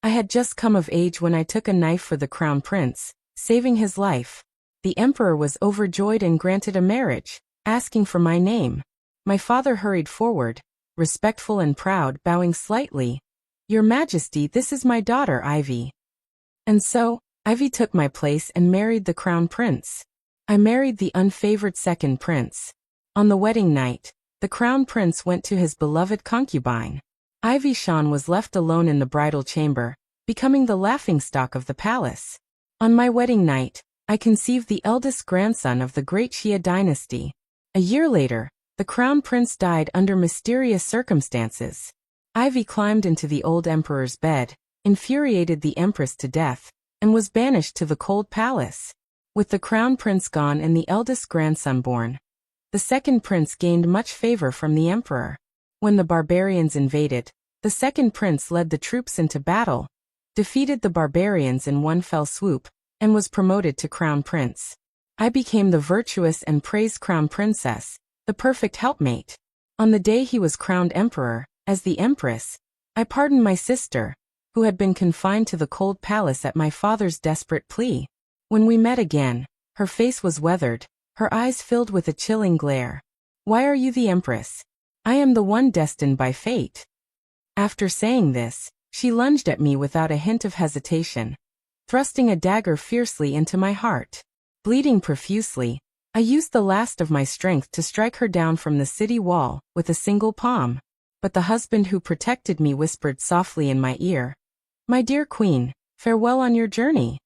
I had just come of age when I took a knife for the crown prince, saving his life. The emperor was overjoyed and granted a marriage, asking for my name. My father hurried forward, respectful and proud, bowing slightly. "Your Majesty, this is my daughter Ivy." And so, Ivy took my place and married the crown prince. I married the unfavored second prince. On the wedding night, the crown prince went to his beloved concubine. Ivy Shan was left alone in the bridal chamber, becoming the laughingstock of the palace. On my wedding night, I conceived the eldest grandson of the great Xia dynasty. A year later, the crown prince died under mysterious circumstances. Ivy climbed into the old emperor's bed, infuriated the empress to death, and was banished to the cold palace. With the crown prince gone and the eldest grandson born, the second prince gained much favor from the emperor. When the barbarians invaded, the second prince led the troops into battle, defeated the barbarians in one fell swoop, and was promoted to crown prince. I became the virtuous and praised crown princess, the perfect helpmate. On the day he was crowned emperor, as the empress, I pardoned my sister, who had been confined to the cold palace at my father's desperate plea. When we met again, her face was weathered, her eyes filled with a chilling glare. "Why are you the empress? I am the one destined by fate." After saying this, she lunged at me without a hint of hesitation, thrusting a dagger fiercely into my heart. Bleeding profusely, I used the last of my strength to strike her down from the city wall with a single palm. But the husband who protected me whispered softly in my ear, "My dear queen, farewell on your journey.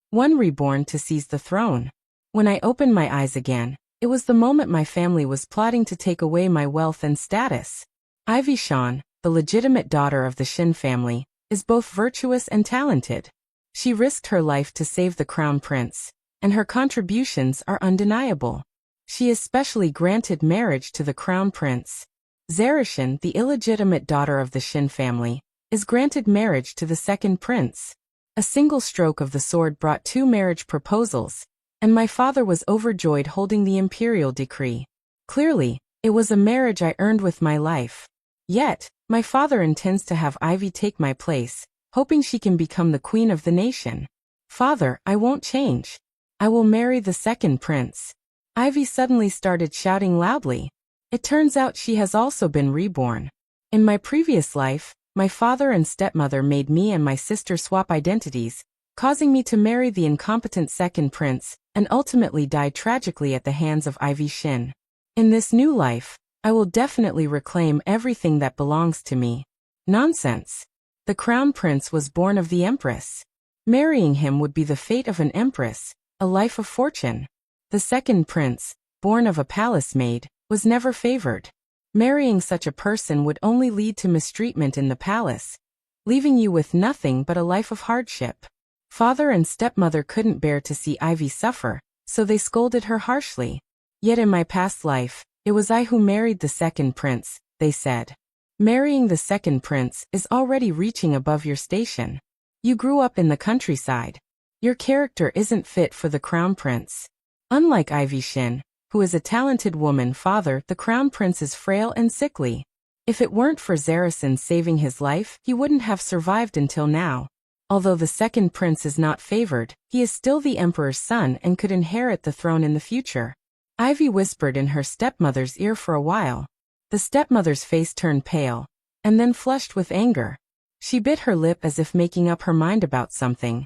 One reborn to seize the throne." When I opened my eyes again, it was the moment my family was plotting to take away my wealth and status. Ivy Shan, the legitimate daughter of the Shin family, is both virtuous and talented. She risked her life to save the crown prince, and her contributions are undeniable. She especially granted marriage to the crown prince. Zerishin, the illegitimate daughter of the Shin family, is granted marriage to the second prince. A single stroke of the sword brought 2 marriage proposals, and my father was overjoyed holding the imperial decree. Clearly, it was a marriage I earned with my life. Yet, my father intends to have Ivy take my place, hoping she can become the queen of the nation. "Father, I won't change. I will marry the second prince." Ivy suddenly started shouting loudly. It turns out she has also been reborn. In my previous life, my father and stepmother made me and my sister swap identities, causing me to marry the incompetent second prince, and ultimately die tragically at the hands of Ivy Shin. In this new life, I will definitely reclaim everything that belongs to me. Nonsense. The crown prince was born of the empress. Marrying him would be the fate of an empress, a life of fortune. The second prince, born of a palace maid, was never favored. Marrying such a person would only lead to mistreatment in the palace, leaving you with nothing but a life of hardship. Father and stepmother couldn't bear to see Ivy suffer, so they scolded her harshly. Yet in my past life, it was I who married the second prince, they said. Marrying the second prince is already reaching above your station. You grew up in the countryside. Your character isn't fit for the crown prince. Unlike Ivy Shin, who is a talented woman, father, the crown prince is frail and sickly. If it weren't for Zerishin saving his life, he wouldn't have survived until now. Although the second prince is not favored, he is still the emperor's son and could inherit the throne in the future. Ivy whispered in her stepmother's ear for a while. The stepmother's face turned pale, and then flushed with anger. She bit her lip as if making up her mind about something,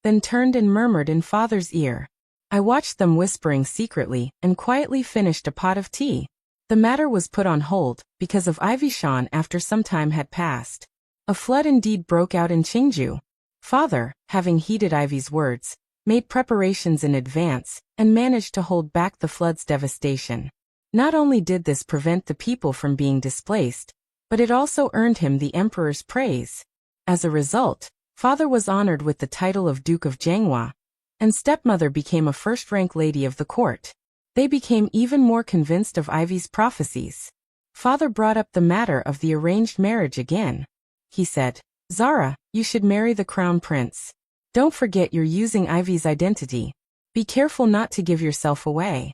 then turned and murmured in father's ear. I watched them whispering secretly and quietly finished a pot of tea. The matter was put on hold because of Ivy Shan after some time had passed. A flood indeed broke out in Qingju. Father, having heeded Ivy's words, made preparations in advance and managed to hold back the flood's devastation. Not only did this prevent the people from being displaced, but it also earned him the emperor's praise. As a result, father was honored with the title of Duke of Jianghua, and stepmother became a first-rank lady of the court. They became even more convinced of Ivy's prophecies. Father brought up the matter of the arranged marriage again. He said, "Zara, you should marry the crown prince. Don't forget you're using Ivy's identity. Be careful not to give yourself away."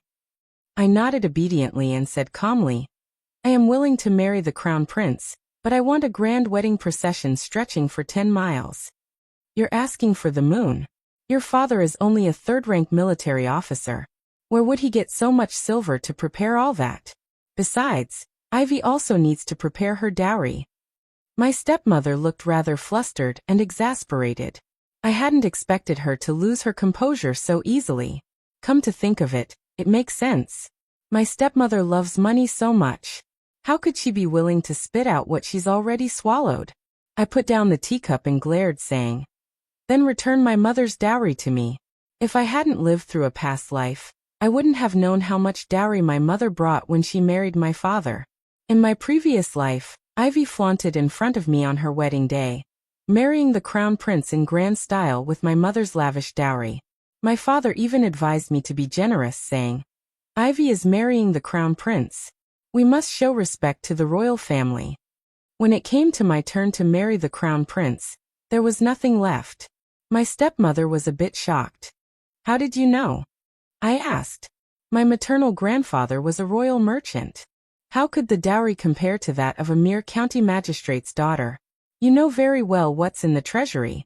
I nodded obediently and said calmly, "I am willing to marry the crown prince, But I want a grand wedding procession stretching for 10 miles. You're asking for the moon. Your father is only a third-rank military officer. Where would he get so much silver to prepare all that? Besides, Ivy also needs to prepare her dowry. My stepmother looked rather flustered and exasperated. I hadn't expected her to lose her composure so easily. Come to think of it, it makes sense. My stepmother loves money so much. How could she be willing to spit out what she's already swallowed? I put down the teacup and glared, saying, "Then return my mother's dowry to me." If I hadn't lived through a past life, I wouldn't have known how much dowry my mother brought when she married my father. In my previous life, Ivy flaunted in front of me on her wedding day, marrying the crown prince in grand style with my mother's lavish dowry. My father even advised me to be generous, saying, "Ivy is marrying the crown prince. We must show respect to the royal family." When it came to my turn to marry the crown prince, there was nothing left. My stepmother was a bit shocked. "How did you know?" I asked. "My maternal grandfather was a royal merchant. How could the dowry compare to that of a mere county magistrate's daughter? You know very well what's in the treasury."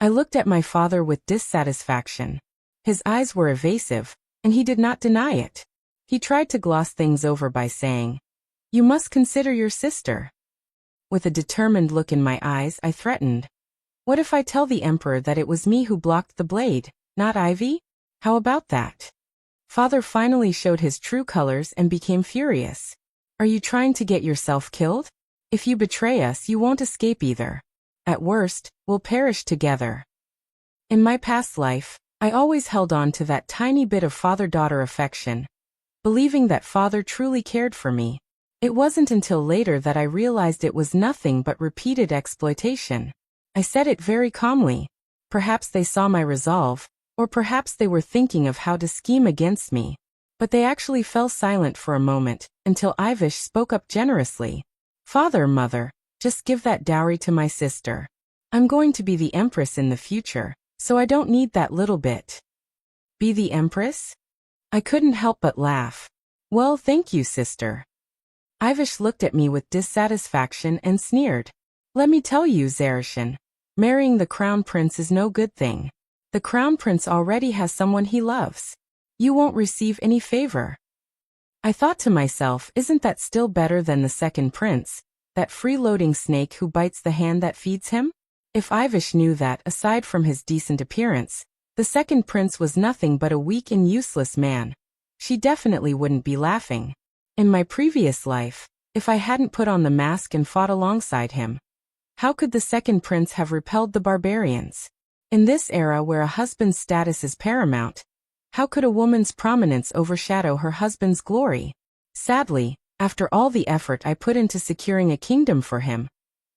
I looked at my father with dissatisfaction. His eyes were evasive, and he did not deny it. He tried to gloss things over by saying, "You must consider your sister." With a determined look in my eyes, I threatened, "What if I tell the emperor that it was me who blocked the blade, not Ivy? How about that?" Father finally showed his true colors and became furious. "Are you trying to get yourself killed? If you betray us, you won't escape either. At worst, we'll perish together." In my past life, I always held on to that tiny bit of father-daughter affection, believing that father truly cared for me. It wasn't until later that I realized it was nothing but repeated exploitation. I said it very calmly. Perhaps they saw my resolve, or perhaps they were thinking of how to scheme against me. But they actually fell silent for a moment, until Ivish spoke up generously. "Father, mother, just give that dowry to my sister. I'm going to be the empress in the future, so I don't need that little bit." "Be the empress?" I couldn't help but laugh. "Well, thank you, sister." Ivish looked at me with dissatisfaction and sneered. "Let me tell you, Zarishan, marrying the crown prince is no good thing. The crown prince already has someone he loves. You won't receive any favor." I thought to myself, isn't that still better than the second prince, that freeloading snake who bites the hand that feeds him? If Ivish knew that, aside from his decent appearance, the second prince was nothing but a weak and useless man, she definitely wouldn't be laughing. In my previous life, if I hadn't put on the mask and fought alongside him, how could the second prince have repelled the barbarians? In this era where a husband's status is paramount, how could a woman's prominence overshadow her husband's glory? Sadly, after all the effort I put into securing a kingdom for him,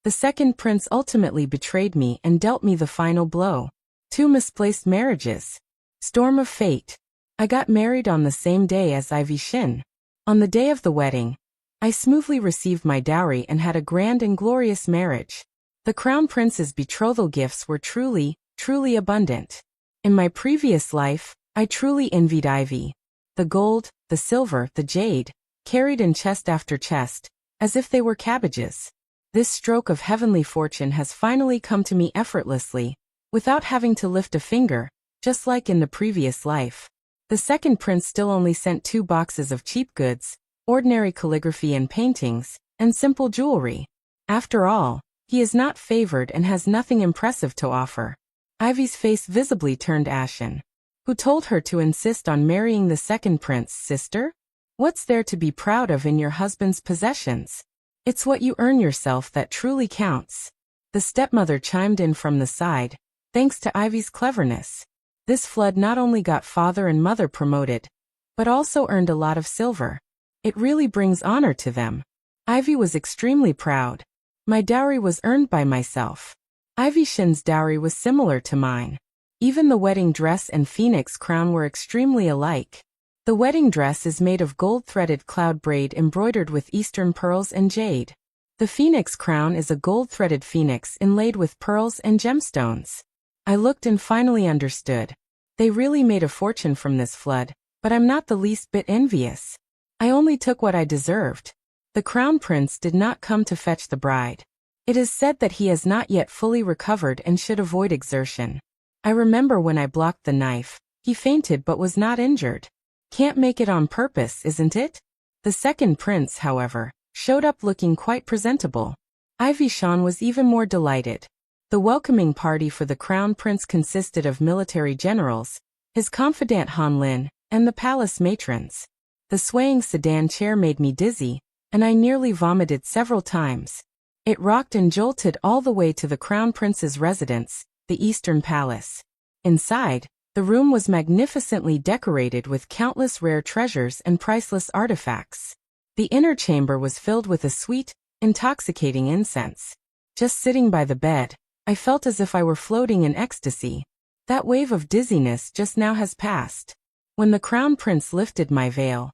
the second prince ultimately betrayed me and dealt me the final blow. 2 misplaced marriages. Storm of fate. I got married on the same day as Ivy Shin. On the day of the wedding, I smoothly received my dowry and had a grand and glorious marriage. The crown prince's betrothal gifts were truly abundant. In my previous life, I truly envied Ivy. The gold, the silver, the jade, carried in chest after chest, as if they were cabbages. This stroke of heavenly fortune has finally come to me effortlessly, without having to lift a finger, just like in the previous life. The second prince still only sent 2 boxes of cheap goods, ordinary calligraphy and paintings, and simple jewelry. After all, he is not favored and has nothing impressive to offer. Ivy's face visibly turned ashen. Who told her to insist on marrying the second prince, sister? What's there to be proud of in your husband's possessions? It's what you earn yourself that truly counts. The stepmother chimed in from the side, thanks to Ivy's cleverness. This flood not only got father and mother promoted, but also earned a lot of silver. It really brings honor to them. Ivy was extremely proud. My dowry was earned by myself. Ivy Shin's dowry was similar to mine. Even the wedding dress and phoenix crown were extremely alike. The wedding dress is made of gold-threaded cloud braid embroidered with eastern pearls and jade. The phoenix crown is a gold-threaded phoenix inlaid with pearls and gemstones. I looked and finally understood. They really made a fortune from this flood, but I'm not the least bit envious. I only took what I deserved. The The crown prince did not come to fetch the bride. It is said that he has not yet fully recovered and should avoid exertion. I remember when I blocked the knife, he fainted but was not injured. Can't make it on purpose, isn't it? The second prince, however, showed up looking quite presentable. Ivy Shan was even more delighted. The welcoming party for the crown prince consisted of military generals, his confidant Han Lin, and the palace matrons. The swaying sedan chair made me dizzy, and I nearly vomited several times. It rocked and jolted all the way to the crown prince's residence, the Eastern Palace. Inside, the room was magnificently decorated with countless rare treasures and priceless artifacts. The inner chamber was filled with a sweet, intoxicating incense. Just sitting by the bed, I felt as if I were floating in ecstasy. That wave of dizziness just now has passed. When the crown prince lifted my veil,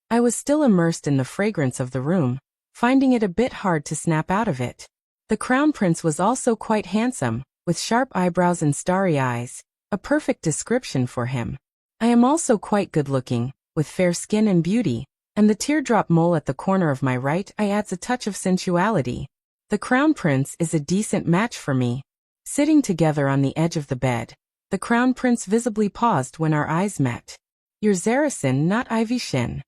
I was still immersed in the fragrance of the room, finding it a bit hard to snap out of it. The crown prince was also quite handsome, with sharp eyebrows and starry eyes, a perfect description for him. I am also quite good-looking, with fair skin and beauty, and the teardrop mole at the corner of my right eye adds a touch of sensuality. The crown prince is a decent match for me. Sitting together on the edge of the bed, the crown prince visibly paused when our eyes met. "You're Zaracin, not Ivy Shin."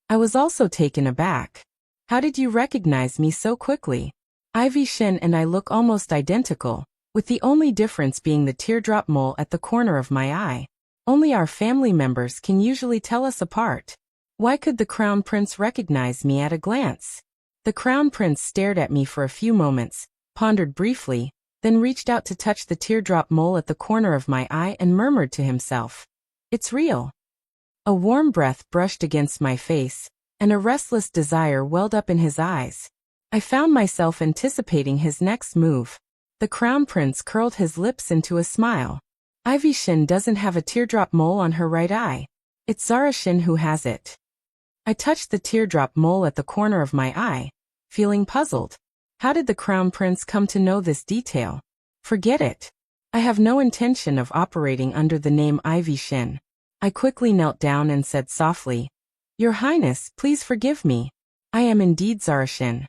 I was also taken aback. "How did you recognize me so quickly?" Ivy Shin and I look almost identical, with the only difference being the teardrop mole at the corner of my eye. Only our family members can usually tell us apart. Why could the crown prince recognize me at a glance? The crown prince stared at me for a few moments, pondered briefly, then reached out to touch the teardrop mole at the corner of my eye and murmured to himself, "It's real." A warm breath brushed against my face, and a restless desire welled up in his eyes. I found myself anticipating his next move. The crown prince curled his lips into a smile. "Ivy Shin doesn't have a teardrop mole on her right eye. It's Zara Shin who has it." I touched the teardrop mole at the corner of my eye, feeling puzzled. How did the crown prince come to know this detail? Forget it. I have no intention of operating under the name Ivy Shin. I quickly knelt down and said softly, "Your Highness, please forgive me. I am indeed Zara Shin."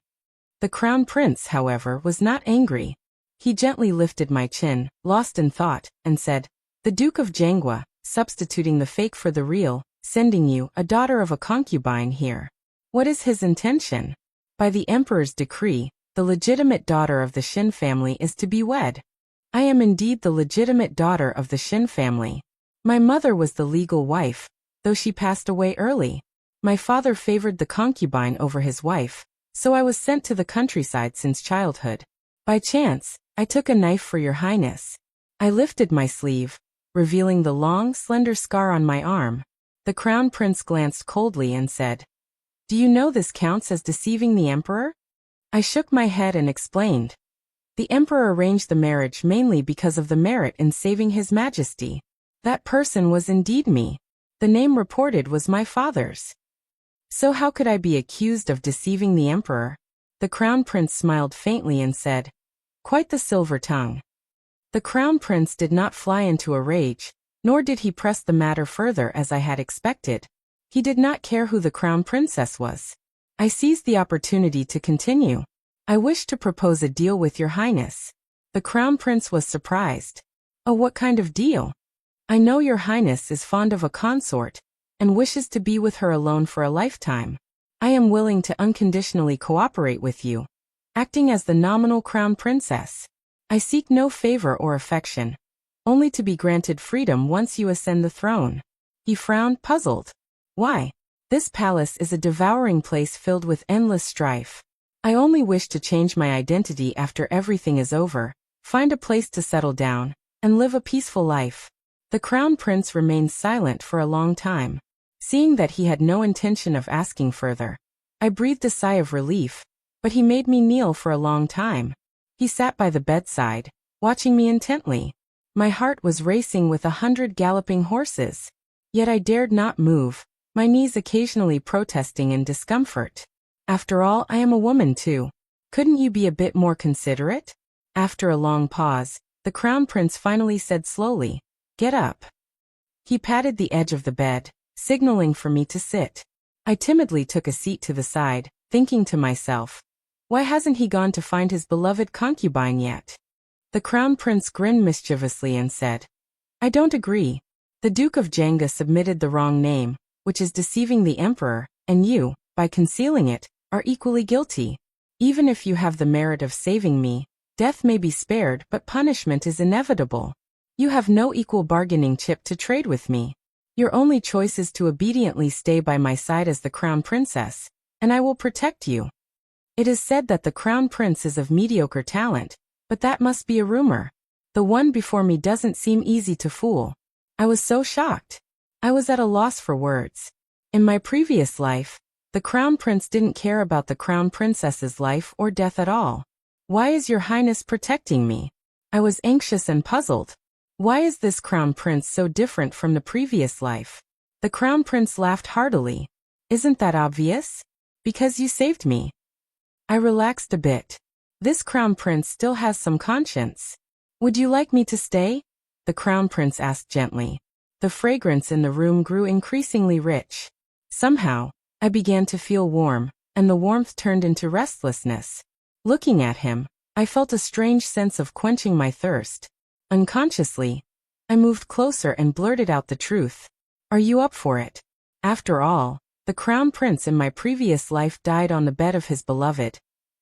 The crown prince, however, was not angry. He gently lifted my chin, lost in thought, and said, "The Duke of Jangwa, substituting the fake for the real, sending you, a daughter of a concubine here. What is his intention? By the emperor's decree, the legitimate daughter of the Shin family is to be wed. I am indeed the legitimate daughter of the Shin family. My mother was the legal wife, though she passed away early. My father favored the concubine over his wife, so I was sent to the countryside since childhood. By chance, I took a knife for your highness." I lifted my sleeve, revealing the long, slender scar on my arm. The crown prince glanced coldly and said, "Do you know this counts as deceiving the emperor?" I shook my head and explained. The emperor arranged the marriage mainly because of the merit in saving his majesty. That person was indeed me. The name reported was my father's. So how could I be accused of deceiving the emperor? The crown prince smiled faintly and said, "Quite the silver tongue." The crown prince did not fly into a rage, nor did he press the matter further as I had expected. He did not care who the crown princess was. I seized the opportunity to continue. "I wish to propose a deal with your highness." The crown prince was surprised. "Oh, what kind of deal?" "I know your highness is fond of a consort, and wishes to be with her alone for a lifetime. I am willing to unconditionally cooperate with you, acting as the nominal crown princess. I seek no favor or affection, only to be granted freedom once you ascend the throne." He frowned, puzzled. "Why? This palace is a devouring place filled with endless strife. I only wish to change my identity after everything is over, find a place to settle down, and live a peaceful life." The crown prince remained silent for a long time. Seeing that he had no intention of asking further, I breathed a sigh of relief, but he made me kneel for a long time. He sat by the bedside, watching me intently. My heart was racing with 100 galloping horses. Yet I dared not move, my knees occasionally protesting in discomfort. "After all, I am a woman too. Couldn't you be a bit more considerate?" After a long pause, the crown prince finally said slowly, "Get up." He patted the edge of the bed, signaling for me to sit. I timidly took a seat to the side, thinking to myself, why hasn't he gone to find his beloved concubine yet? The Crown Prince grinned mischievously and said, I don't agree. The Duke of Jenga submitted the wrong name, which is deceiving the Emperor, and you, by concealing it, are equally guilty. Even if you have the merit of saving me, death may be spared but punishment is inevitable. You have no equal bargaining chip to trade with me. Your only choice is to obediently stay by my side as the Crown Princess, and I will protect you. It is said that the Crown Prince is of mediocre talent, but that must be a rumor. The one before me doesn't seem easy to fool. I was so shocked. I was at a loss for words. In my previous life, the Crown Prince didn't care about the Crown Princess's life or death at all. Why is your Highness protecting me? I was anxious and puzzled. Why is this Crown Prince so different from the previous life? The Crown Prince laughed heartily. Isn't that obvious? Because you saved me. I relaxed a bit. This Crown Prince still has some conscience. Would you like me to stay? The Crown Prince asked gently. The fragrance in the room grew increasingly rich. Somehow, I began to feel warm, and the warmth turned into restlessness. Looking at him, I felt a strange sense of quenching my thirst. Unconsciously, I moved closer and blurted out the truth. Are you up for it? After all, the Crown Prince in my previous life died on the bed of his beloved,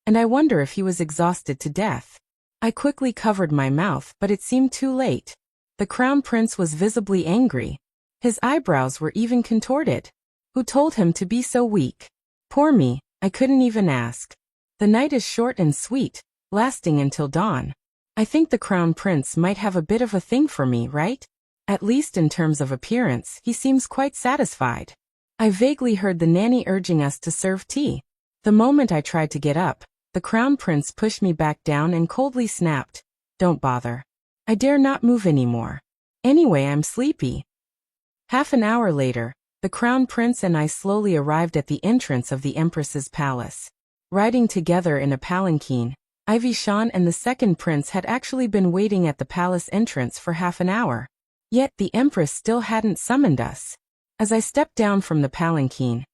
and I wonder if he was exhausted to death. I quickly covered my mouth, but it seemed too late. The Crown Prince was visibly angry. His eyebrows were even contorted. Who told him to be so weak? Poor me, I couldn't even ask. The night is short and sweet, lasting until dawn. I think the Crown Prince might have a bit of a thing for me, right? At least in terms of appearance, he seems quite satisfied. I vaguely heard the nanny urging us to serve tea. The moment I tried to get up, the Crown Prince pushed me back down and coldly snapped, Don't bother. I dare not move anymore. Anyway, I'm sleepy. Half an hour later, the Crown Prince and I slowly arrived at the entrance of the Empress's palace. Riding together in a palanquin, Ivy Shan and the second prince had actually been waiting at the palace entrance for half an hour. Yet the Empress still hadn't summoned us. As I stepped down from the palanquin,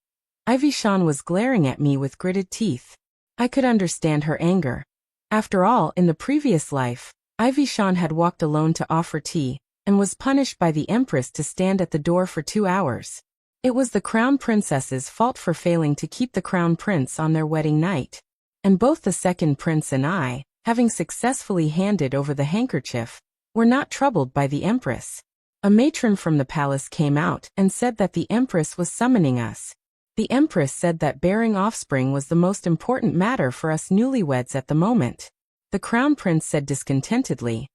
Ivy Shan was glaring at me with gritted teeth. I could understand her anger. After all, in the previous life, Ivy Shan had walked alone to offer tea, and was punished by the Empress to stand at the door for 2 hours. It was the Crown Princess's fault for failing to keep the Crown Prince on their wedding night. And both the second prince and I, having successfully handed over the handkerchief, were not troubled by the Empress. A matron from the palace came out and said that the Empress was summoning us. The Empress said that bearing offspring was the most important matter for us newlyweds at the moment. The Crown Prince said discontentedly,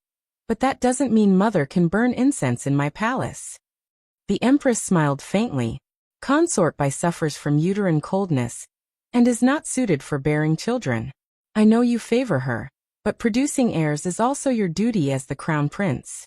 But that doesn't mean Mother can burn incense in my palace. The Empress smiled faintly. Consort Bai suffers from uterine coldness, and is not suited for bearing children. I know you favor her, but producing heirs is also your duty as the Crown Prince.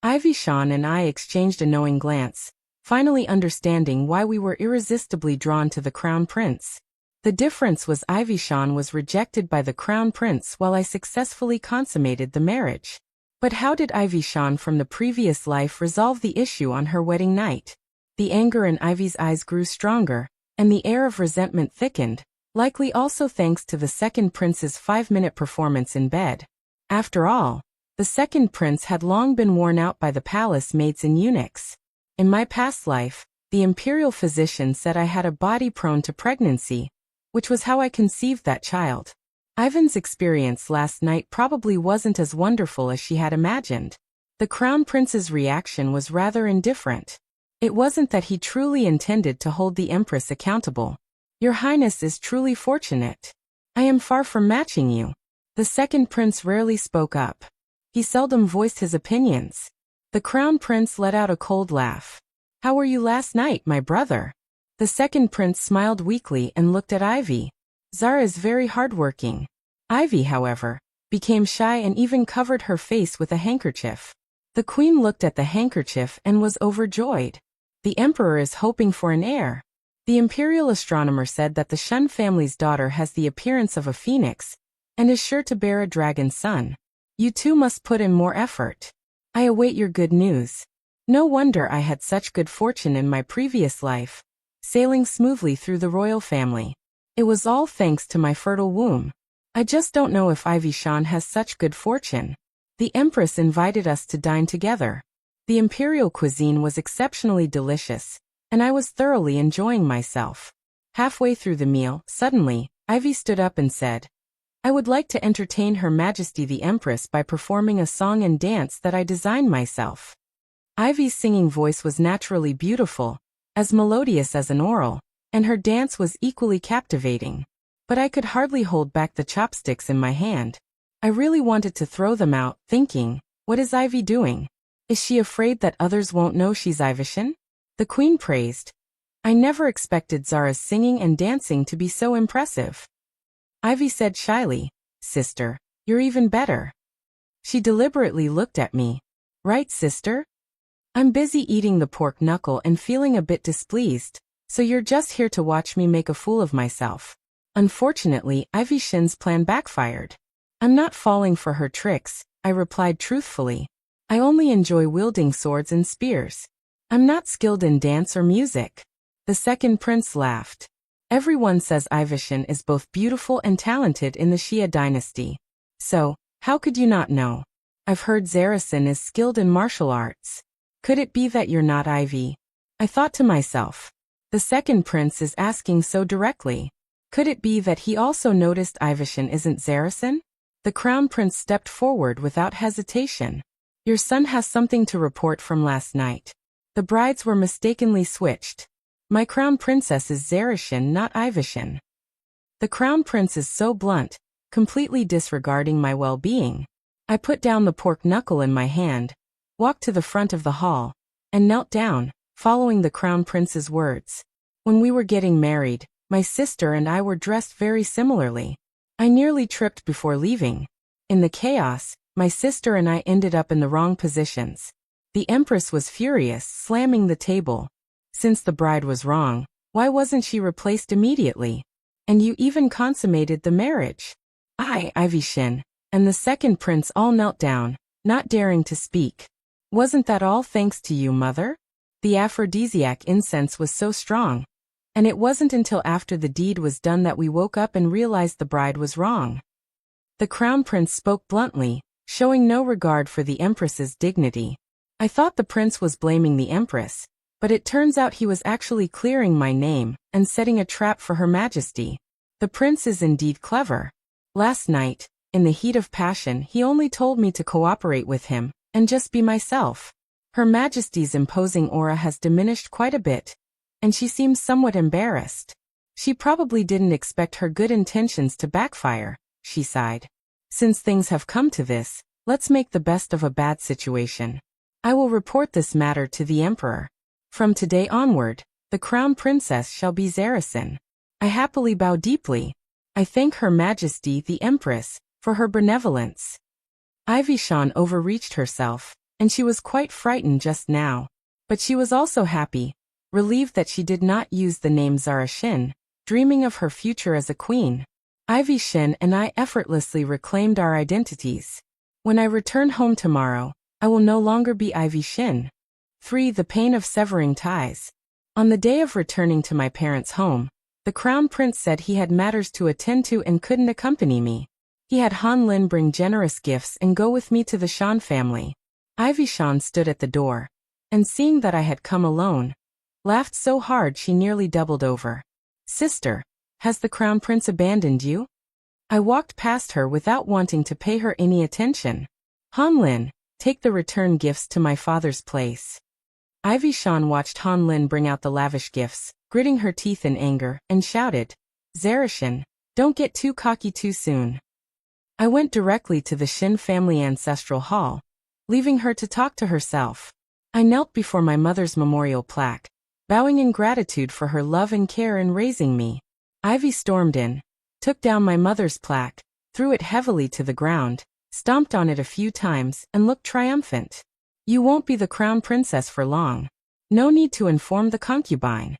Ivy Shan and I exchanged a knowing glance, finally understanding why we were irresistibly drawn to the Crown Prince. The difference was Ivy Shan was rejected by the Crown Prince while I successfully consummated the marriage. But how did Ivy Shan from the previous life resolve the issue on her wedding night? The anger in Ivy's eyes grew stronger, and the air of resentment thickened, likely also thanks to the second prince's 5-minute performance in bed. After all, the second prince had long been worn out by the palace maids and eunuchs. In my past life, the imperial physician said I had a body prone to pregnancy, which was how I conceived that child. Ivan's experience last night probably wasn't as wonderful as she had imagined. The Crown Prince's reaction was rather indifferent. It wasn't that he truly intended to hold the Empress accountable. Your Highness is truly fortunate. I am far from matching you. The second prince rarely spoke up. He seldom voiced his opinions. The Crown Prince let out a cold laugh. How were you last night, my brother? The second prince smiled weakly and looked at Ivy. Zara is very hardworking. Ivy, however, became shy and even covered her face with a handkerchief. The queen looked at the handkerchief and was overjoyed. The emperor is hoping for an heir. The imperial astronomer said that the Shun family's daughter has the appearance of a phoenix, and is sure to bear a dragon son. You two must put in more effort. I await your good news. No wonder I had such good fortune in my previous life, sailing smoothly through the royal family. It was all thanks to my fertile womb. I just don't know if Ivy Shan has such good fortune. The Empress invited us to dine together. The imperial cuisine was exceptionally delicious, and I was thoroughly enjoying myself. Halfway through the meal, suddenly, Ivy stood up and said, "I would like to entertain Her Majesty the Empress by performing a song and dance that I designed myself." Ivy's singing voice was naturally beautiful, as melodious as an aural, and her dance was equally captivating. But I could hardly hold back the chopsticks in my hand. I really wanted to throw them out, thinking, what is Ivy doing? Is she afraid that others won't know she's Ivishan? The queen praised. I never expected Zara's singing and dancing to be so impressive. Ivy said shyly, "Sister, you're even better." She deliberately looked at me. "Right, sister? I'm busy eating the pork knuckle and feeling a bit displeased, so you're just here to watch me make a fool of myself." Unfortunately, Ivy Shin's plan backfired. "I'm not falling for her tricks," I replied truthfully. "I only enjoy wielding swords and spears. I'm not skilled in dance or music." The second prince laughed. "Everyone says Ivishan is both beautiful and talented in the Xia dynasty. So, how could you not know? I've heard Zarasin is skilled in martial arts. Could it be that you're not Ivy?" I thought to myself. The second prince is asking so directly. Could it be that he also noticed Ivishan isn't Zarasin? The crown prince stepped forward without hesitation. "Your son has something to report from last night. The brides were mistakenly switched. My crown princess is Zarasin, not Ivishan." The crown prince is so blunt, completely disregarding my well-being. I put down the pork knuckle in my hand, walked to the front of the hall, and knelt down, following the crown prince's words. When we were getting married, my sister and I were dressed very similarly. I nearly tripped before leaving. In the chaos, my sister and I ended up in the wrong positions. The Empress was furious, slamming the table. Since the bride was wrong, why wasn't she replaced immediately? And you even consummated the marriage. I, Ivy Shin, and the second prince all knelt down, not daring to speak. "Wasn't that all thanks to you, mother?" The aphrodisiac incense was so strong. And it wasn't until after the deed was done that we woke up and realized the bride was wrong. The crown prince spoke bluntly, showing no regard for the Empress's dignity. I thought the prince was blaming the Empress, but it turns out he was actually clearing my name and setting a trap for Her Majesty. The prince is indeed clever. Last night, in the heat of passion, he only told me to cooperate with him and just be myself. Her Majesty's imposing aura has diminished quite a bit, and she seems somewhat embarrassed. She probably didn't expect her good intentions to backfire, she sighed. "Since things have come to this, let's make the best of a bad situation. I will report this matter to the Emperor. From today onward, the crown princess shall be Zarasin." I happily bow deeply. I thank Her Majesty the Empress for her benevolence. Ivy Shan overreached herself, and she was quite frightened just now. But she was also happy, relieved that she did not use the name Zara Shin, dreaming of her future as a queen. Ivy Shin and I effortlessly reclaimed our identities. When I return home tomorrow, I will no longer be Ivy Shin. 3. The pain of severing ties. On the day of returning to my parents' home, the crown prince said he had matters to attend to and couldn't accompany me. He had Han Lin bring generous gifts and go with me to the Shan family. Ivy Shan stood at the door, and seeing that I had come alone, laughed so hard she nearly doubled over. "Sister, has the crown prince abandoned you?" I walked past her without wanting to pay her any attention. "Han Lin, take the return gifts to my father's place." Ivy Shan watched Han Lin bring out the lavish gifts, gritting her teeth in anger, and shouted, "Zarasin, don't get too cocky too soon." I went directly to the Shin family ancestral hall, leaving her to talk to herself. I knelt before my mother's memorial plaque, bowing in gratitude for her love and care in raising me. Ivy stormed in, took down my mother's plaque, threw it heavily to the ground, stomped on it a few times, and looked triumphant. "You won't be the crown princess for long. No need to inform the concubine."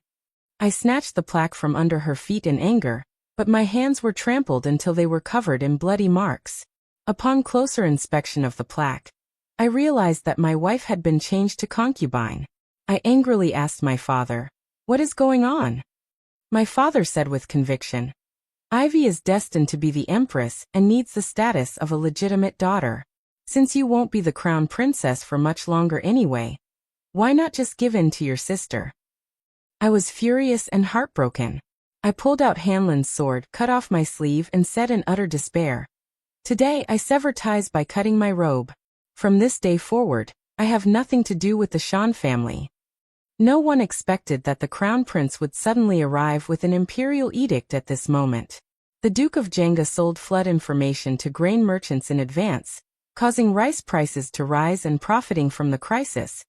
I snatched the plaque from under her feet in anger, but my hands were trampled until they were covered in bloody marks. Upon closer inspection of the plaque, I realized that my wife had been changed to concubine. I angrily asked my father, "What is going on?" My father said with conviction, Ivy is destined to be the empress and needs the status of a legitimate daughter. Since you won't be the crown princess for much longer anyway, why not just give in to your sister? I was furious and heartbroken. I pulled out Hanlon's sword, cut off my sleeve, and said in utter despair, "Today I sever ties by cutting my robe. From this day forward, I have nothing to do with the Shan family." No one expected that the crown prince would suddenly arrive with an imperial edict at this moment. The Duke of Jenga sold flood information to grain merchants in advance, causing rice prices to rise and profiting from the crisis,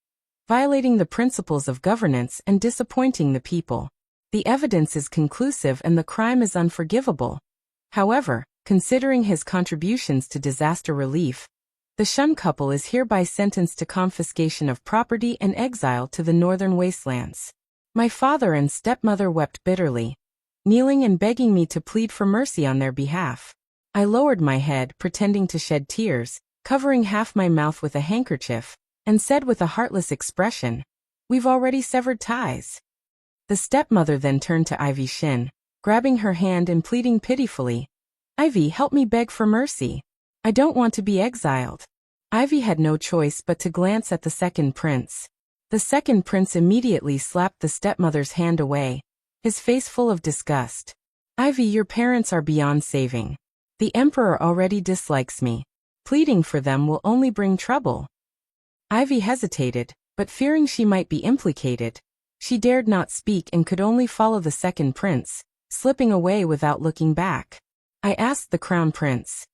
violating the principles of governance and disappointing the people. The evidence is conclusive and the crime is unforgivable. However, considering his contributions to disaster relief, the Shun couple is hereby sentenced to confiscation of property and exile to the northern wastelands. My father and stepmother wept bitterly, kneeling and begging me to plead for mercy on their behalf. I lowered my head, pretending to shed tears, covering half my mouth with a handkerchief, and said with a heartless expression, "We've already severed ties." The stepmother then turned to Ivy Shin, grabbing her hand and pleading pitifully, "Ivy, help me beg for mercy. I don't want to be exiled." Ivy had no choice but to glance at the second prince. The second prince immediately slapped the stepmother's hand away, his face full of disgust. "Ivy, your parents are beyond saving. The emperor already dislikes me. Pleading for them will only bring trouble." Ivy hesitated, but fearing she might be implicated, she dared not speak and could only follow the second prince, slipping away without looking back. I asked the crown prince,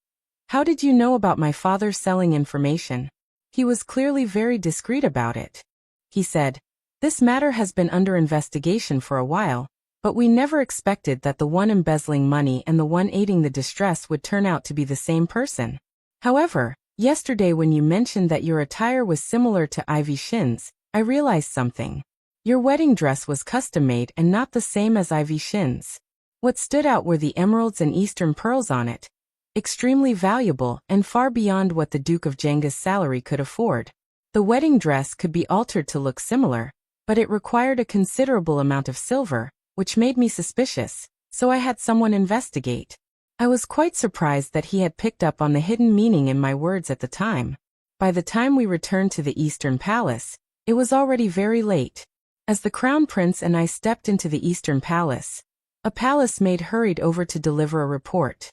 "How did you know about my father selling information?" He was clearly very discreet about it. He said, "This matter has been under investigation for a while, but we never expected that the one embezzling money and the one aiding the distress would turn out to be the same person. However, yesterday when you mentioned that your attire was similar to Ivy Shin's, I realized something. Your wedding dress was custom-made and not the same as Ivy Shin's. What stood out were the emeralds and eastern pearls on it, extremely valuable and far beyond what the Duke of Jenga's salary could afford. The wedding dress could be altered to look similar, but it required a considerable amount of silver, which made me suspicious, so I had someone investigate." I was quite surprised that he had picked up on the hidden meaning in my words at the time. By the time we returned to the Eastern Palace, it was already very late. As the Crown Prince and I stepped into the Eastern Palace, a palace maid hurried over to deliver a report.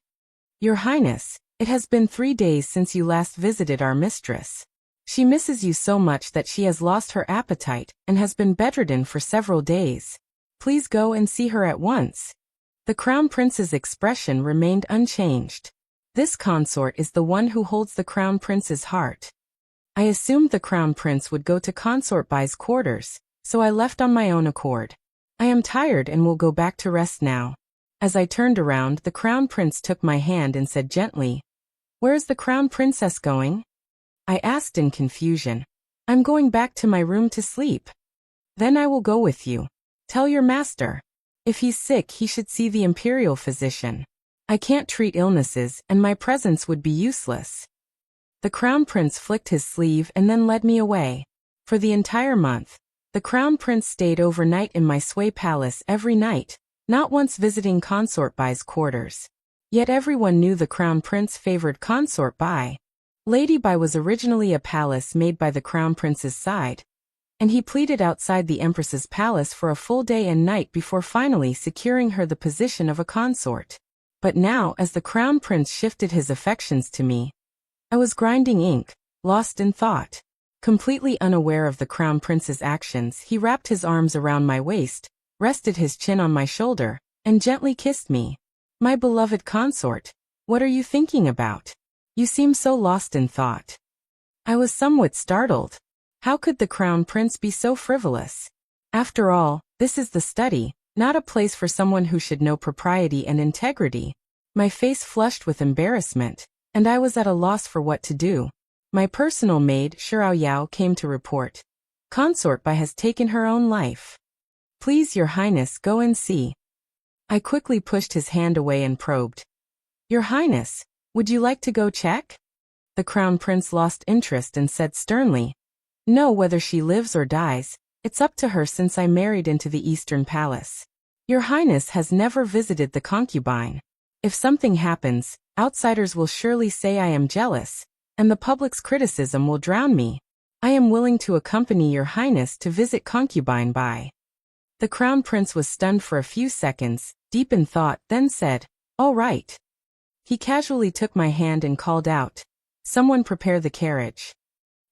"Your Highness, it has been 3 days since you last visited our mistress. She misses you so much that she has lost her appetite and has been bedridden for several days. Please go and see her at once." The Crown Prince's expression remained unchanged. This consort is the one who holds the Crown Prince's heart. I assumed the Crown Prince would go to Consort Bai's quarters, so I left on my own accord. "I am tired and will go back to rest now." As I turned around, the Crown Prince took my hand and said gently, "Where is the Crown Princess going?" I asked in confusion. "I'm going back to my room to sleep." "Then I will go with you. Tell your master. If he's sick, he should see the imperial physician. I can't treat illnesses, and my presence would be useless." The Crown Prince flicked his sleeve and then led me away. For the entire month, the Crown Prince stayed overnight in my Sway Palace every night, not once visiting Consort Bai's quarters. Yet everyone knew the Crown Prince favored Consort Bai. Lady Bai was originally a palace made by the Crown Prince's side, and he pleaded outside the Empress's palace for a full day and night before finally securing her the position of a consort. But now, as the Crown Prince shifted his affections to me, I was grinding ink, lost in thought. Completely unaware of the Crown Prince's actions, he wrapped his arms around my waist, rested his chin on my shoulder, and gently kissed me. "My beloved consort, what are you thinking about? You seem so lost in thought." I was somewhat startled. How could the Crown Prince be so frivolous? After all, this is the study, not a place for someone who should know propriety and integrity. My face flushed with embarrassment, and I was at a loss for what to do. My personal maid, Shirao Yao, came to report. "Consort Bai has taken her own life. Please, Your Highness, go and see." I quickly pushed his hand away and probed. "Your Highness, would you like to go check?" The Crown Prince lost interest and said sternly, "No, whether she lives or dies, it's up to her since I married into the Eastern Palace. Your Highness has never visited the concubine." If something happens, outsiders will surely say I am jealous, and the public's criticism will drown me. I am willing to accompany your highness to visit concubine by. The crown prince was stunned for a few seconds, deep in thought, then said, all right. He casually took my hand and called out, someone prepare the carriage.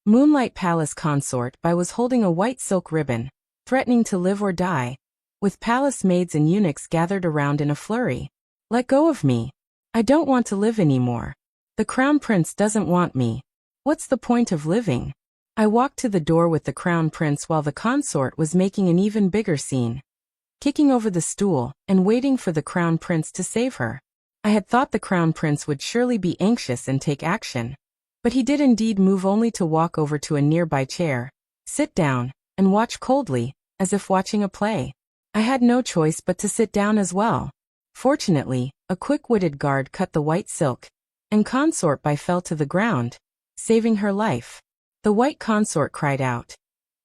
Moonlight Palace consort by was holding a white silk ribbon, threatening to live or die, with palace maids and eunuchs gathered around in a flurry. Let go of me. I don't want to live anymore. The crown prince doesn't want me. What's the point of living? I walked to the door with the crown prince while the consort was making an even bigger scene, kicking over the stool and waiting for the crown prince to save her. I had thought the crown prince would surely be anxious and take action, but he did indeed move, only to walk over to a nearby chair, sit down, and watch coldly, as if watching a play. I had no choice but to sit down as well. Fortunately, a quick-witted guard cut the white silk, and consort by fell to the ground, saving her life. The white consort cried out,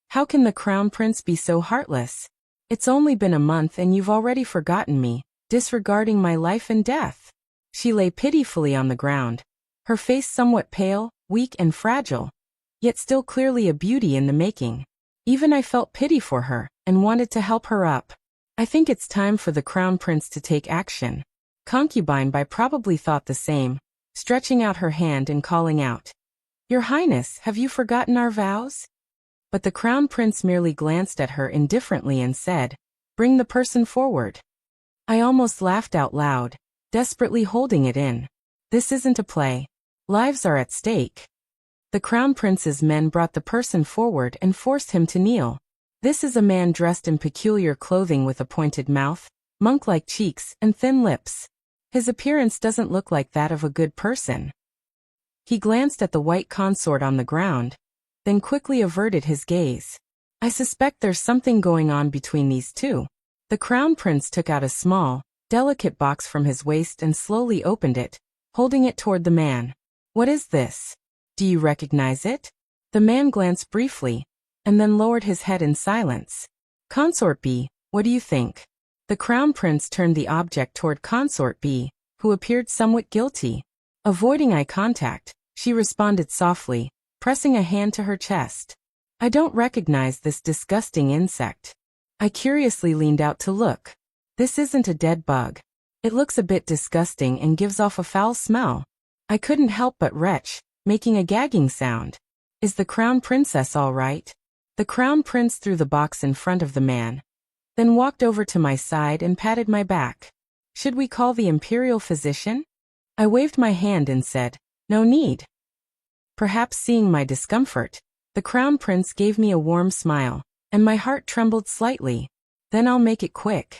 how can the crown prince be so heartless? It's only been a month and you've already forgotten me, disregarding my life and death. She lay pitifully on the ground, her face somewhat pale, weak and fragile, yet still clearly a beauty in the making. Even I felt pity for her, and wanted to help her up. I think it's time for the crown prince to take action. Concubine by probably thought the same, stretching out her hand and calling out, your highness, have you forgotten our vows? But the crown prince merely glanced at her indifferently and said, bring the person forward. I almost laughed out loud, desperately holding it in. This isn't a play. Lives are at stake. The crown prince's men brought the person forward and forced him to kneel. This is a man dressed in peculiar clothing with a pointed mouth, monk-like cheeks, and thin lips. His appearance doesn't look like that of a good person. He glanced at the white consort on the ground, then quickly averted his gaze. I suspect there's something going on between these two. The crown prince took out a small, delicate box from his waist and slowly opened it, holding it toward the man. What is this? Do you recognize it? The man glanced briefly, and then lowered his head in silence. Consort B, what do you think? The crown prince turned the object toward consort B, who appeared somewhat guilty. Avoiding eye contact, she responded softly, pressing a hand to her chest. I don't recognize this disgusting insect. I curiously leaned out to look. This isn't a dead bug. It looks a bit disgusting and gives off a foul smell. I couldn't help but retch, making a gagging sound. Is the crown princess all right? The crown prince threw the box in front of the man, then walked over to my side and patted my back. Should we call the imperial physician? I waved my hand and said, no need. Perhaps seeing my discomfort, the crown prince gave me a warm smile, and my heart trembled slightly. Then I'll make it quick.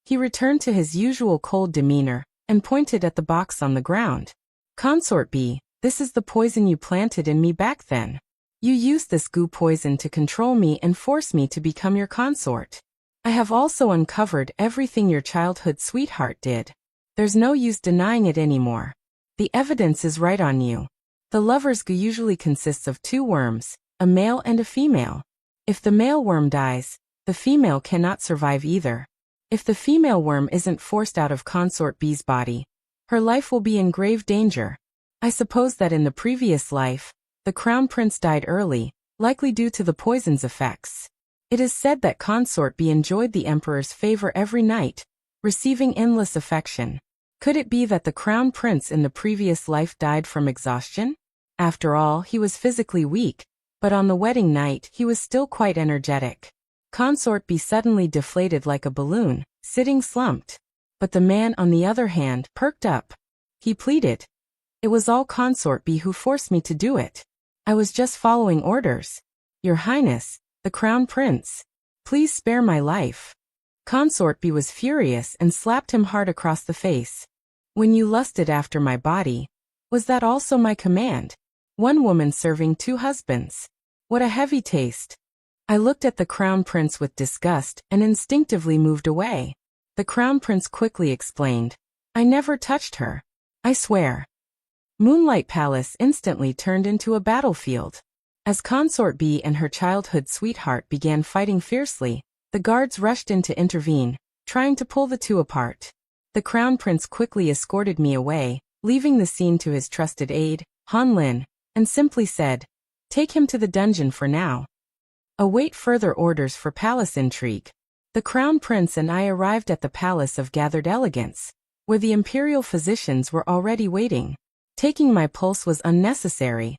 He returned to his usual cold demeanor, and pointed at the box on the ground. Consort B, this is the poison you planted in me back then. You used this goo poison to control me and force me to become your consort. I have also uncovered everything your childhood sweetheart did. There's no use denying it anymore. The evidence is right on you. The lover's goo usually consists of two worms, a male and a female. If the male worm dies, the female cannot survive either. If the female worm isn't forced out of consort B's body, her life will be in grave danger. I suppose that in the previous life, the crown prince died early, likely due to the poison's effects. It is said that consort B enjoyed the emperor's favor every night, receiving endless affection. Could it be that the crown prince in the previous life died from exhaustion? After all, he was physically weak, but on the wedding night he was still quite energetic. Consort B suddenly deflated like a balloon, sitting slumped. But the man, on the other hand, perked up. He pleaded. It was all consort B who forced me to do it. I was just following orders. Your Highness, the crown prince, please spare my life. Consort B was furious and slapped him hard across the face. When you lusted after my body, was that also my command? One woman serving two husbands. What a heavy taste. I looked at the crown prince with disgust and instinctively moved away. The crown prince quickly explained. I never touched her. I swear. Moonlight Palace instantly turned into a battlefield. As Consort B and her childhood sweetheart began fighting fiercely, the guards rushed in to intervene, trying to pull the two apart. The crown prince quickly escorted me away, leaving the scene to his trusted aide, Han Lin, and simply said, "Take him to the dungeon for now. Await further orders for palace intrigue." The crown prince and I arrived at the palace of gathered elegance, where the imperial physicians were already waiting. Taking my pulse was unnecessary.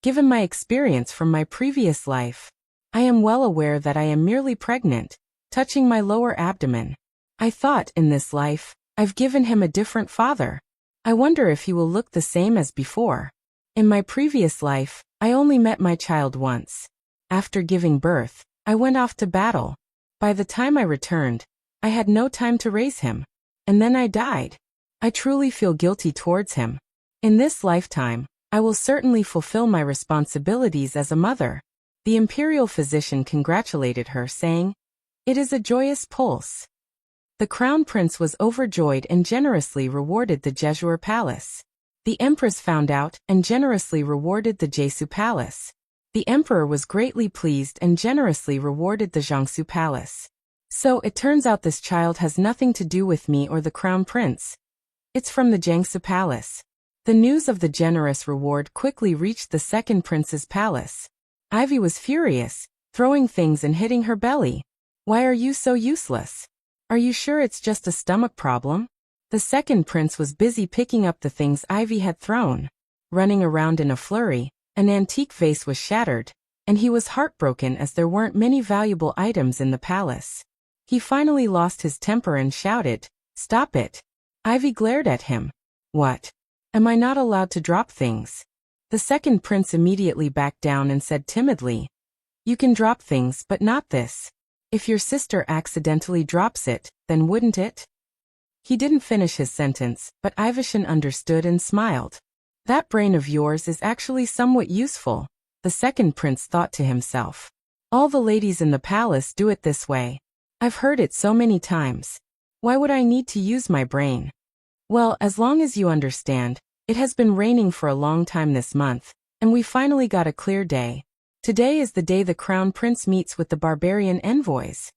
Given my experience from my previous life, I am well aware that I am merely pregnant, touching my lower abdomen. I thought, in this life, I've given him a different father. I wonder if he will look the same as before. In my previous life, I only met my child once. After giving birth, I went off to battle. By the time I returned, I had no time to raise him. And then I died. I truly feel guilty towards him. In this lifetime, I will certainly fulfill my responsibilities as a mother. The imperial physician congratulated her, saying, "It is a joyous pulse." The crown prince was overjoyed and generously rewarded the Jejuer palace. The empress found out and generously rewarded the Jesu palace. The emperor was greatly pleased and generously rewarded the Jiangsu palace. So it turns out this child has nothing to do with me or the crown prince. It's from the Jiangsu palace. The news of the generous reward quickly reached the second prince's palace. Ivy was furious, throwing things and hitting her belly. "Why are you so useless? Are you sure it's just a stomach problem?" The second prince was busy picking up the things Ivy had thrown. Running around in a flurry, an antique vase was shattered, and he was heartbroken as there weren't many valuable items in the palace. He finally lost his temper and shouted, "Stop it." Ivy glared at him. "What? Am I not allowed to drop things?" The second prince immediately backed down and said timidly, "You can drop things but not this. If your sister accidentally drops it, then wouldn't it?" He didn't finish his sentence, but Ivishan understood and smiled. "That brain of yours is actually somewhat useful," the second prince thought to himself. "All the ladies in the palace do it this way. I've heard it so many times. Why would I need to use my brain? Well, as long as you understand, it has been raining for a long time this month, and we finally got a clear day. Today is the day the crown prince meets with the barbarian envoys."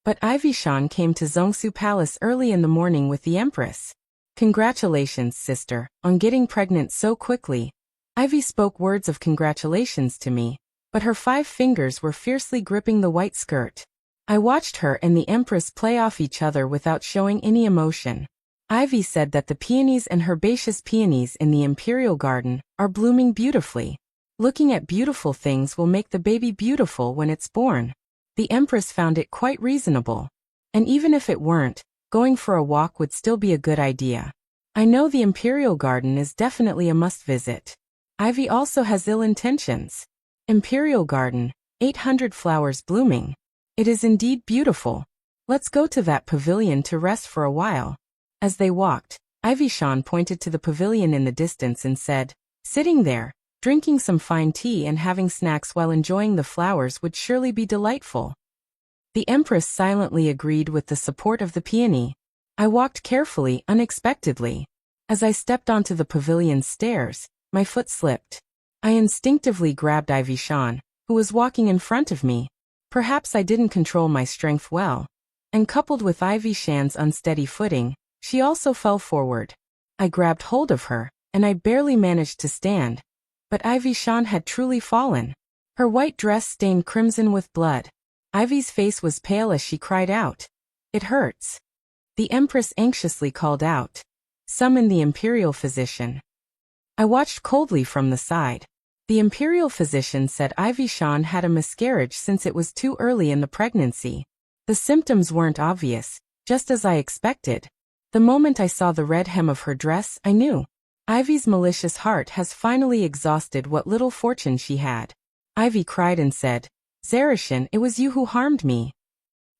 But Ivishan came to Zongsu Palace early in the morning with the empress. "Congratulations, sister, on getting pregnant so quickly." Ivy spoke words of congratulations to me, but her 5 fingers were fiercely gripping the white skirt. I watched her and the empress play off each other without showing any emotion. Ivy said that the peonies and herbaceous peonies in the imperial garden are blooming beautifully. Looking at beautiful things will make the baby beautiful when it's born. The empress found it quite reasonable. And even if it weren't, going for a walk would still be a good idea. I know the imperial garden is definitely a must-visit. Ivy also has ill intentions. Imperial garden, 800 flowers blooming. It is indeed beautiful. Let's go to that pavilion to rest for a while. As they walked, Ivishan pointed to the pavilion in the distance and said, "Sitting there, drinking some fine tea and having snacks while enjoying the flowers would surely be delightful." The empress silently agreed with the support of the peony. I walked carefully, unexpectedly. As I stepped onto the pavilion's stairs, my foot slipped. I instinctively grabbed Ivishan, who was walking in front of me. Perhaps I didn't control my strength well. And coupled with Ivishan's unsteady footing, she also fell forward. I grabbed hold of her, and I barely managed to stand. But Ivishan had truly fallen. Her white dress stained crimson with blood. Ivy's face was pale as she cried out, "It hurts." The empress anxiously called out, "Summon the imperial physician." I watched coldly from the side. The imperial physician said Ivishan had a miscarriage since it was too early in the pregnancy. The symptoms weren't obvious, just as I expected. The moment I saw the red hem of her dress, I knew. Ivy's malicious heart has finally exhausted what little fortune she had. Ivy cried and said, "Zarishan, it was you who harmed me."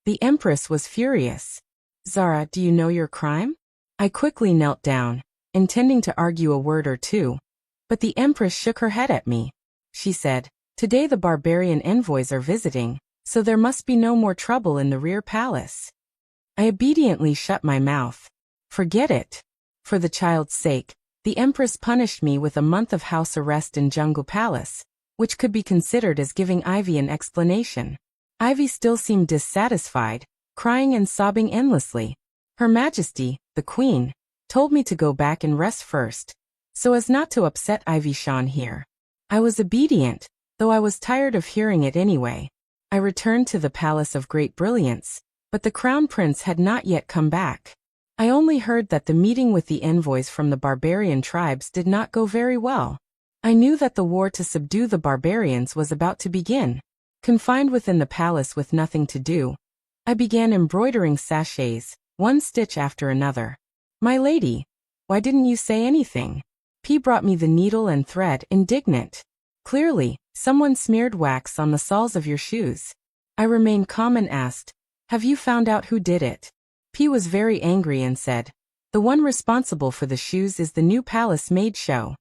The empress was furious. "Zara, do you know your crime?" I quickly knelt down, intending to argue a word or two. But the empress shook her head at me. She said, "Today the barbarian envoys are visiting, so there must be no more trouble in the rear palace." I obediently shut my mouth. Forget it. For the child's sake, the empress punished me with a month of house arrest in Jungle Palace, which could be considered as giving Ivy an explanation. Ivy still seemed dissatisfied, crying and sobbing endlessly. Her Majesty, the Queen, told me to go back and rest first, so as not to upset Ivy Shan here. I was obedient, though I was tired of hearing it anyway. I returned to the Palace of Great Brilliance, but the Crown Prince had not yet come back. I only heard that the meeting with the envoys from the barbarian tribes did not go very well. I knew that the war to subdue the barbarians was about to begin. Confined within the palace with nothing to do, I began embroidering sachets, one stitch after another. My lady, why didn't you say anything? P brought me the needle and thread, indignant. Clearly, someone smeared wax on the soles of your shoes. I remained calm and asked, have you found out who did it? P was very angry and said, the one responsible for the shoes is the new palace maid show.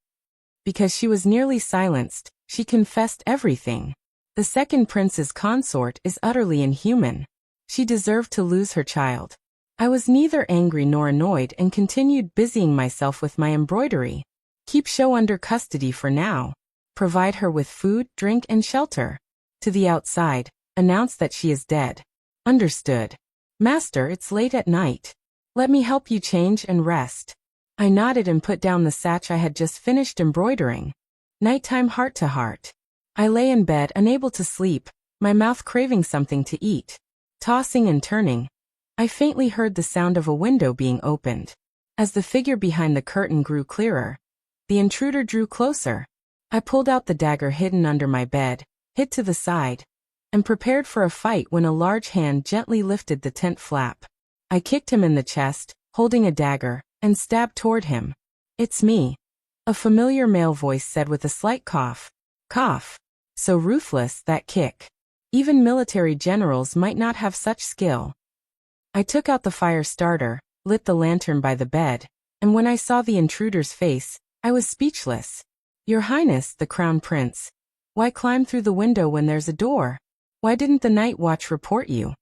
Because she was nearly silenced, she confessed everything. The second prince's consort is utterly inhuman. She deserved to lose her child. I was neither angry nor annoyed and continued busying myself with my embroidery. Keep show under custody for now. Provide her with food, drink, and shelter. To the outside, announce that she is dead. Understood. Master, it's late at night. Let me help you change and rest. I nodded and put down the sash I had just finished embroidering. Nighttime, heart to heart. I lay in bed unable to sleep, my mouth craving something to eat. Tossing and turning, I faintly heard the sound of a window being opened. As the figure behind the curtain grew clearer, the intruder drew closer. I pulled out the dagger hidden under my bed, hid to the side, and prepared for a fight when a large hand gently lifted the tent flap. I kicked him in the chest, holding a dagger, and stabbed toward him. It's me. A familiar male voice said with a slight cough. Cough. So ruthless, that kick. Even military generals might not have such skill. I took out the fire starter, lit the lantern by the bed, and when I saw the intruder's face, I was speechless. Your Highness, the Crown Prince. Why climb through the window when there's a door? Why didn't the night watch report you?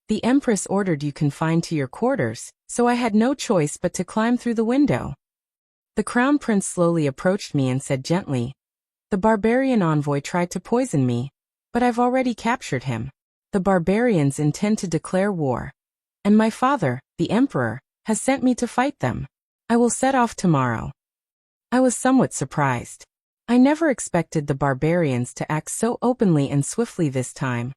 The Empress ordered you confined to your quarters, so I had no choice but to climb through the window. The Crown Prince slowly approached me and said gently, the barbarian envoy tried to poison me, but I've already captured him. The barbarians intend to declare war, and my father, the Emperor, has sent me to fight them. I will set off tomorrow. I was somewhat surprised. I never expected the barbarians to act so openly and swiftly this time,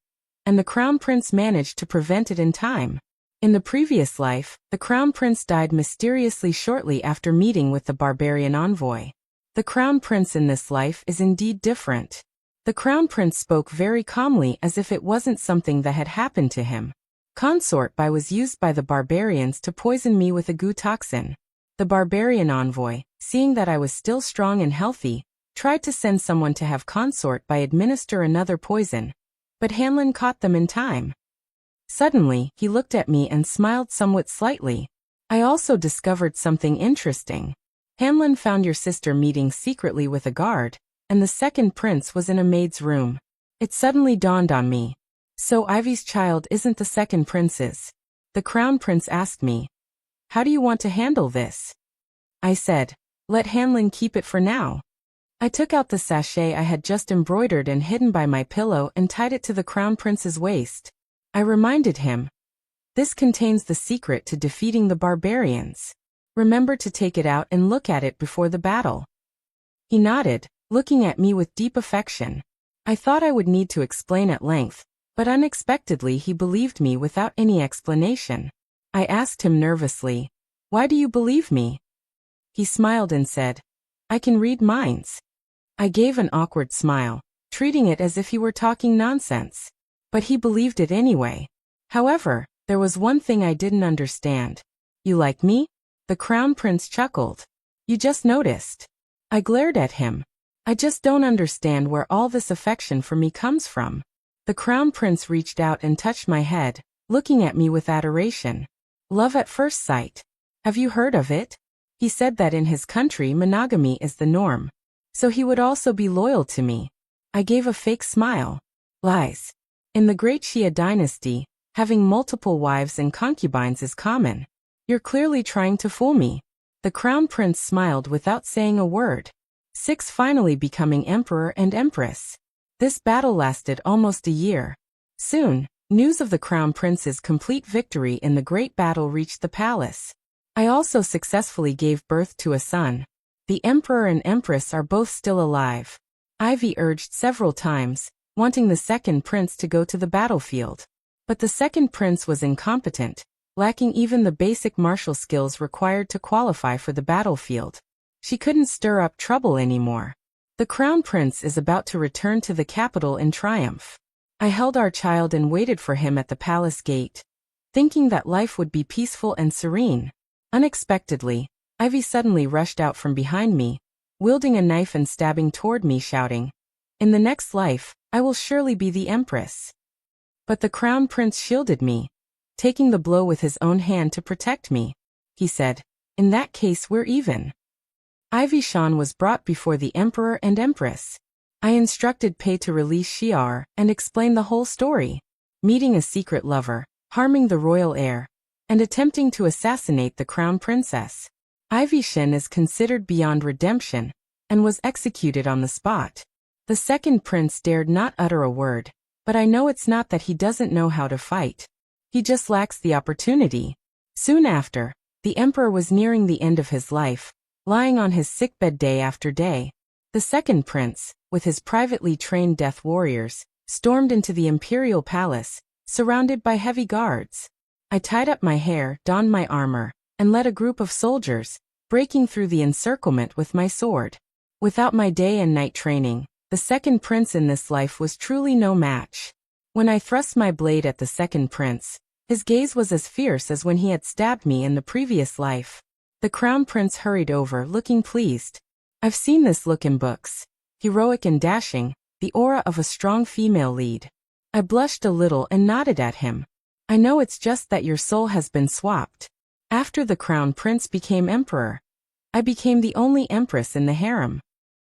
and the Crown Prince managed to prevent it in time. In the previous life, the Crown Prince died mysteriously shortly after meeting with the barbarian envoy. The Crown Prince in this life is indeed different. The Crown Prince spoke very calmly as if it wasn't something that had happened to him. Consort by was used by the barbarians to poison me with a goo toxin. The barbarian envoy, seeing that I was still strong and healthy, tried to send someone to have consort by administer another poison, but Hanlon caught them in time. Suddenly, he looked at me and smiled somewhat slightly. I also discovered something interesting. Hanlon found your sister meeting secretly with a guard, and the second prince was in a maid's room. It suddenly dawned on me. So Ivy's child isn't the second prince's. The Crown Prince asked me, how do you want to handle this? I said, let Hanlon keep it for now. I took out the sachet I had just embroidered and hidden by my pillow and tied it to the Crown Prince's waist. I reminded him, this contains the secret to defeating the barbarians. Remember to take it out and look at it before the battle. He nodded, looking at me with deep affection. I thought I would need to explain at length, but unexpectedly he believed me without any explanation. I asked him nervously, why do you believe me? He smiled and said, I can read minds. I gave an awkward smile, treating it as if he were talking nonsense. But he believed it anyway. However, there was one thing I didn't understand. You like me? The Crown Prince chuckled. You just noticed. I glared at him. I just don't understand where all this affection for me comes from. The Crown Prince reached out and touched my head, looking at me with adoration. Love at first sight. Have you heard of it? He said that in his country monogamy is the norm. So he would also be loyal to me. I gave a fake smile. Lies. In the Great Xia dynasty, having multiple wives and concubines is common. You're clearly trying to fool me. The Crown Prince smiled without saying a word. 6 finally becoming Emperor and Empress. This battle lasted almost a year. Soon, News of the Crown Prince's complete victory in the great battle reached the palace. I also successfully gave birth to a son. The Emperor and Empress are both still alive. Ivy urged several times, wanting the second prince to go to the battlefield. But the second prince was incompetent, lacking even the basic martial skills required to qualify for the battlefield. She couldn't stir up trouble anymore. The Crown Prince is about to return to the capital in triumph. I held our child and waited for him at the palace gate, thinking that life would be peaceful and serene. Unexpectedly, Ivy suddenly rushed out from behind me, wielding a knife and stabbing toward me, shouting, "In the next life, I will surely be the Empress." But the Crown Prince shielded me, taking the blow with his own hand to protect me. He said, "In that case, we're even." Ivy Shan was brought before the Emperor and Empress. I instructed Pei to release Xiar and explain the whole story, meeting a secret lover, harming the royal heir, and attempting to assassinate the Crown Princess. Ivy Shen is considered beyond redemption and was executed on the spot. The second prince dared not utter a word, but I know it's not that he doesn't know how to fight. He just lacks the opportunity. Soon after, the Emperor was nearing the end of his life, lying on his sickbed day after day. The second prince, with his privately trained death warriors, stormed into the imperial palace, surrounded by heavy guards. I tied up my hair, donned my armor, and led a group of soldiers, breaking through the encirclement with my sword. Without my day and night training, the second prince in this life was truly no match. When I thrust my blade at the second prince, his gaze was as fierce as when he had stabbed me in the previous life. The Crown Prince hurried over, looking pleased. I've seen this look in books. Heroic and dashing, the aura of a strong female lead. I blushed a little and nodded at him. I know it's just that your soul has been swapped. After the Crown Prince became Emperor, I became the only Empress in the harem.